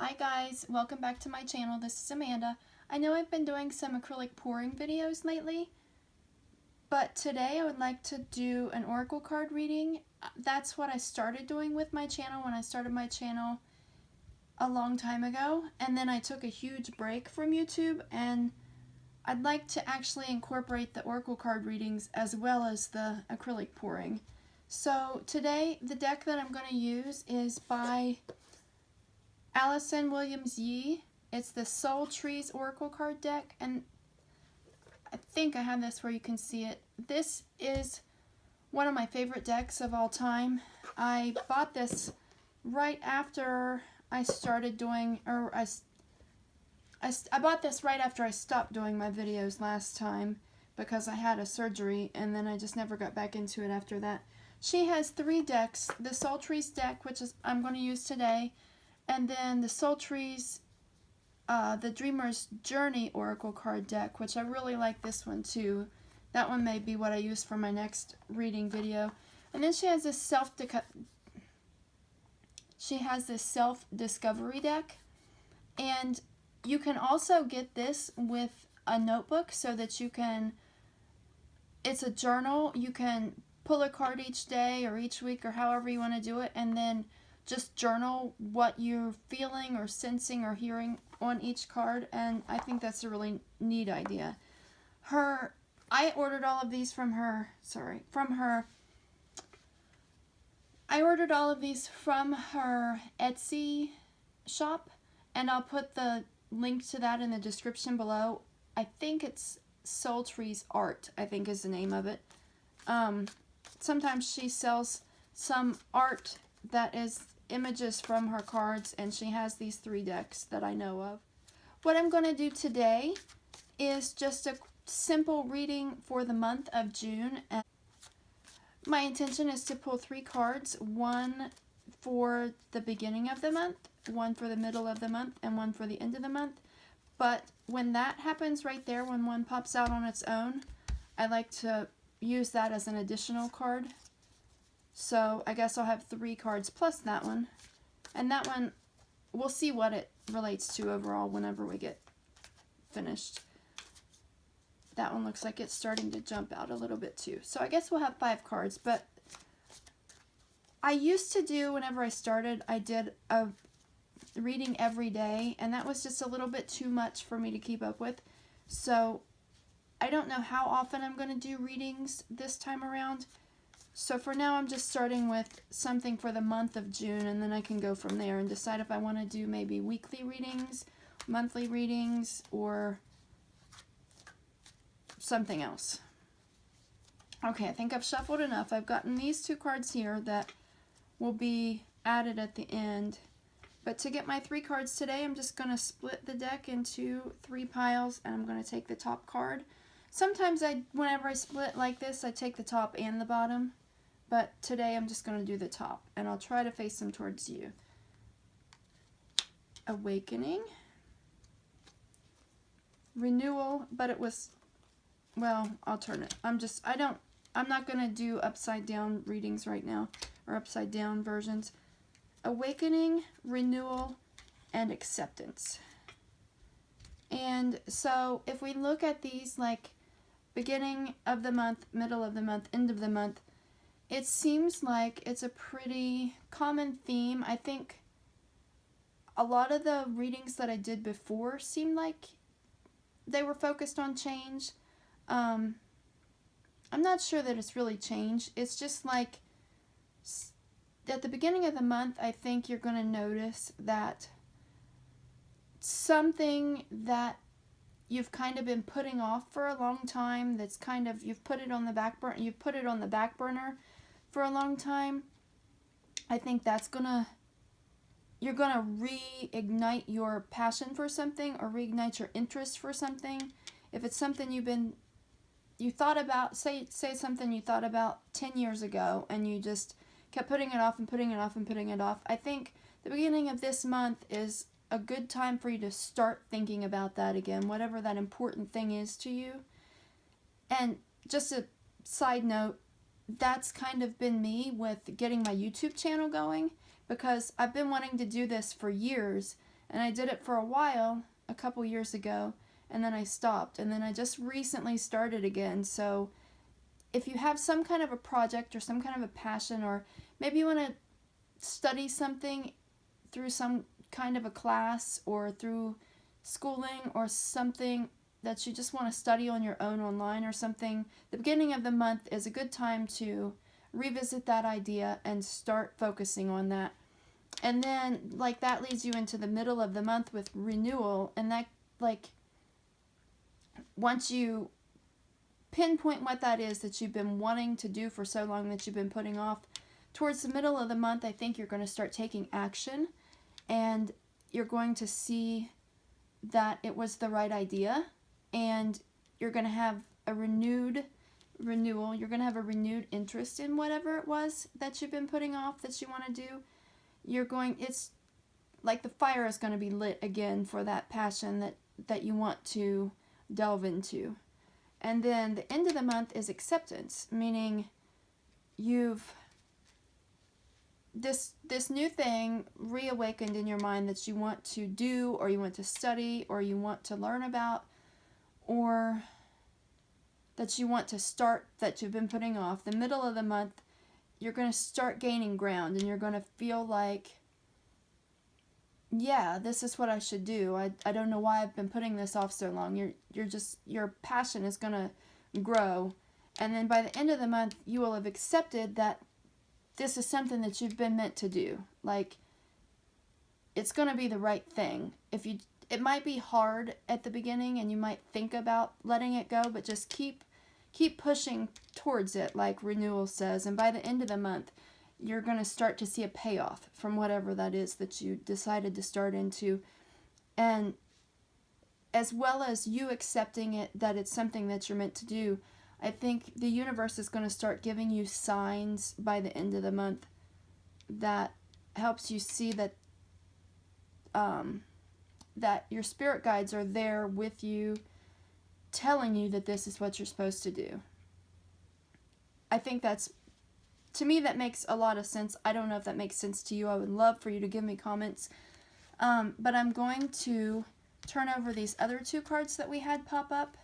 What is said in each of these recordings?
Hi guys, welcome back to my channel. This is Amanda. I know I've been doing some acrylic pouring videos lately, but today I would like to do an oracle card reading. That's what I started doing with my channel when I started my channel a long time ago, and then I took a huge break from YouTube, and I'd like to actually incorporate the oracle card readings as well as the acrylic pouring. So today the deck that I'm going to use is by Allison Williams Yee. It's the Soul Trees Oracle card deck, and I think I have this where you can see it. This is one of my favorite decks of all time. I bought this right after I started doing, I bought this right after I stopped doing my videos last time because I had a surgery, and then I just never got back into it after that. She has 3 decks, the Soul Trees deck, which is I'm going to use today, and then the Soul Trees, the Dreamer's Journey Oracle card deck, which I really like this one too. That one may be what I use for my next reading video. And then she has this self-discovery deck, and you can also get this with a notebook so that you can, it's a journal, you can pull a card each day or each week or however you want to do it, and then just journal what you're feeling or sensing or hearing on each card, and I think that's a really neat idea. I ordered all of these from her, I ordered all of these from her Etsy shop, and I'll put the link to that in the description below. I think it's Soul Trees Art, I think is the name of it. Sometimes she sells some art that is images from her cards, and she has these 3 decks that I know of. What I'm going to do today is just a simple reading for the month of June. And my intention is to pull 3 cards, one for the beginning of the month, one for the middle of the month, and one for the end of the month. But when that happens right there, when one pops out on its own, I like to use that as an additional card. So I guess I'll have 3 cards plus that one. And that one, we'll see what it relates to overall whenever we get finished. That one looks like it's starting to jump out a little bit too. So I guess we'll have 5 cards. But I used to do, whenever I started, I did a reading every day. And that was just a little bit too much for me to keep up with. So I don't know how often I'm going to do readings this time around. So for now, I'm just starting with something for the month of June, and then I can go from there and decide if I want to do maybe weekly readings, monthly readings, or something else. Okay, I think I've shuffled enough. I've gotten these 2 cards here that will be added at the end. But to get my 3 cards today, I'm just going to split the deck into 3 piles, and I'm going to take the top card. Sometimes whenever I split like this, I take the top and the bottom. But today I'm just going to do the top, and I'll try to face them towards you. Awakening. Renewal, but it was, well, I'll turn it. I'm not going to do upside down readings right now, or upside down versions. Awakening, renewal, and acceptance. And so if we look at these like beginning of the month, middle of the month, end of the month, it seems like it's a pretty common theme. I think a lot of the readings that I did before seemed like they were focused on change. I'm not sure that it's really change. It's just like at the beginning of the month, I think you're going to notice that something that you've kind of been putting off for a long time, that's kind of, you've put it on the back burner for a long time. I think that's you're gonna reignite your passion for something, or reignite your interest for something. If it's something you thought about, say something you thought about 10 years ago, and you just kept putting it off and putting it off and putting it off, I think the beginning of this month is a good time for you to start thinking about that again, whatever that important thing is to you. And just a side note, that's kind of been me with getting my YouTube channel going, because I've been wanting to do this for years, And I did it for a while, a couple years ago, and then I stopped. And then I just recently started again. So if you have some kind of a project or some kind of a passion, or maybe you want to study something through some kind of a class or through schooling or something that you just want to study on your own online or something, the beginning of the month is a good time to revisit that idea and start focusing on that. And then, like, that leads you into the middle of the month with renewal, and that, like, once you pinpoint what that is that you've been wanting to do for so long, that you've been putting off, towards the middle of the month, I think you're going to start taking action, and you're going to see that it was the right idea, and you're going to have a renewed renewal. You're going to have a renewed interest in whatever it was that you've been putting off that you want to do. It's like the fire is going to be lit again for that passion that you want to delve into. And then the end of the month is acceptance, meaning you've this new thing reawakened in your mind that you want to do, or you want to study, or you want to learn about, or that you want to start, that you've been putting off. The middle of the month, you're going to start gaining ground, and you're going to feel like, yeah, this is what I should do. I don't know why I've been putting this off so long. Your passion is going to grow. And then by the end of the month, you will have accepted that this is something that you've been meant to do. Like, it's going to be the right thing. It might be hard at the beginning, and you might think about letting it go, but just keep pushing towards it, like renewal says. And by the end of the month, you're going to start to see a payoff from whatever that is that you decided to start into. And as well as you accepting it, that it's something that you're meant to do, I think the universe is going to start giving you signs by the end of the month that helps you see that that your spirit guides are there with you, telling you that this is what you're supposed to do. I think to me, that makes a lot of sense. I don't know if that makes sense to you. I would love for you to give me comments. But I'm going to turn over these other two cards that we had pop up.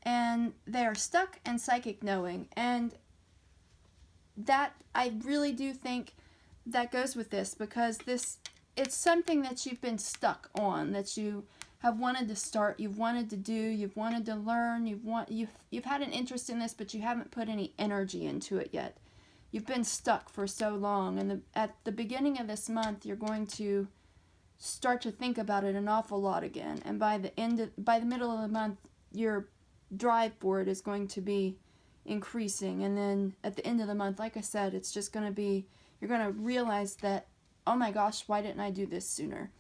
And they are Stuck and Psychic Knowing. And that, I really do think that goes with this, because it's something that you've been stuck on, that you have wanted to start, you've wanted to do, you've wanted to learn, you've had an interest in this, but you haven't put any energy into it yet. You've been stuck for so long, and at the beginning of this month, you're going to start to think about it an awful lot again. And by the middle of the month, your drive for it is going to be increasing. And then at the end of the month, like I said, it's just going to be, you're going to realize that, oh my gosh, why didn't I do this sooner?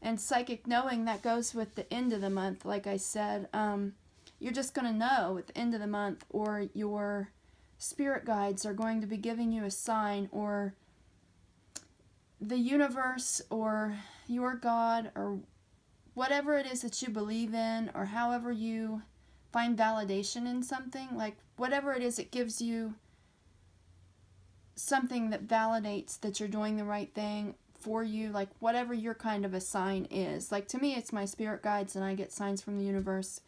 And Psychic Knowing, that goes with the end of the month. Like I said, you're just going to know at the end of the month, or your spirit guides are going to be giving you a sign, or the universe, or your God, or whatever it is that you believe in, or however you find validation in something, like whatever it is, it gives you something that validates that you're doing the right thing for you, like whatever your kind of a sign is. Like, to me, it's my spirit guides, and I get signs from the universe,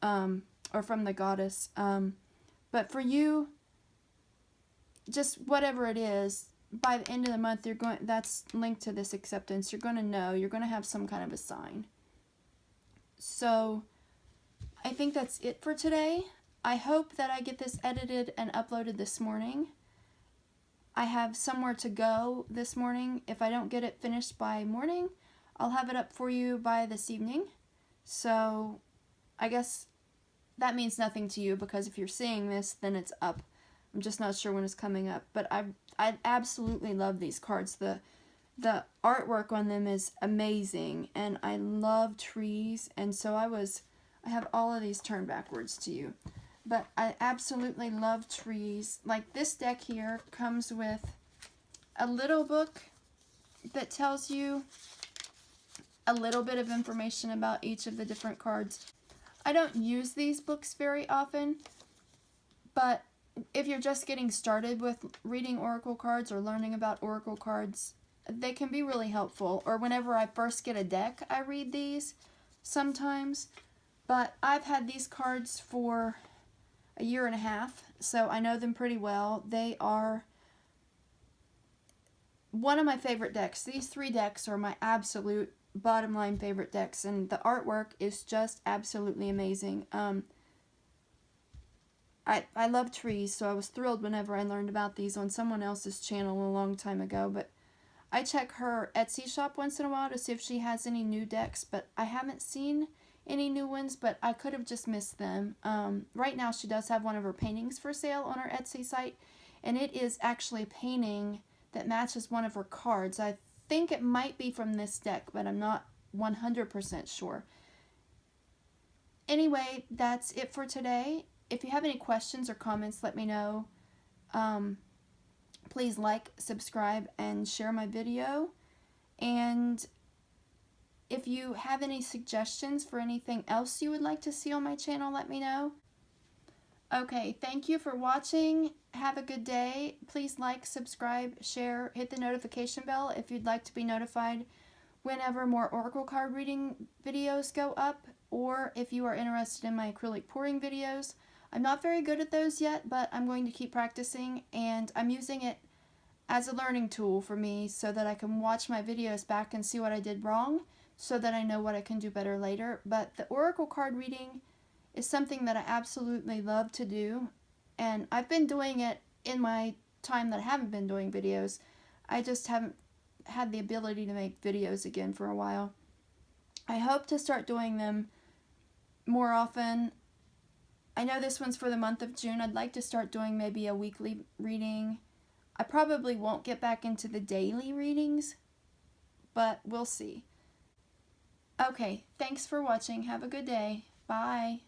or from the goddess. But for you, just whatever it is, by the end of the month, that's linked to this acceptance. You're going to know, you're going to have some kind of a sign. So I think that's it for today. I hope that I get this edited and uploaded this morning. I have somewhere to go this morning. If I don't get it finished by morning, I'll have it up for you by this evening. So I guess that means nothing to you, because if you're seeing this, then it's up. I'm just not sure when it's coming up. But I absolutely love these cards. The artwork on them is amazing, and I love trees, and so I have all of these turned backwards to you. But I absolutely love trees. Like, this deck here comes with a little book that tells you a little bit of information about each of the different cards. I don't use these books very often, but if you're just getting started with reading oracle cards or learning about oracle cards, they can be really helpful. Or whenever I first get a deck, I read these sometimes. But I've had these cards for a year and a half, so I know them pretty well. They are one of my favorite decks. These 3 decks are my absolute bottom line favorite decks, and the artwork is just absolutely amazing. I love trees, so I was thrilled whenever I learned about these on someone else's channel a long time ago. But I check her Etsy shop once in a while to see if she has any new decks, but I haven't seen any new ones, but I could have just missed them. Right now she does have one of her paintings for sale on her Etsy site, and it is actually a painting that matches one of her cards. I think it might be from this deck, but I'm not 100% sure. Anyway, that's it for today. If you have any questions or comments, let me know. Please like, subscribe, and share my video. And if you have any suggestions for anything else you would like to see on my channel, let me know. Okay, thank you for watching. Have a good day. Please like, subscribe, share, hit the notification bell if you'd like to be notified whenever more oracle card reading videos go up, or if you are interested in my acrylic pouring videos. I'm not very good at those yet, but I'm going to keep practicing, and I'm using it as a learning tool for me so that I can watch my videos back and see what I did wrong so that I know what I can do better later. But the oracle card reading is something that I absolutely love to do, and I've been doing it in my time that I haven't been doing videos. I just haven't had the ability to make videos again for a while. I hope to start doing them more often. I know this one's for the month of June. I'd like to start doing maybe a weekly reading. I probably won't get back into the daily readings, but we'll see. Okay, thanks for watching. Have a good day. Bye.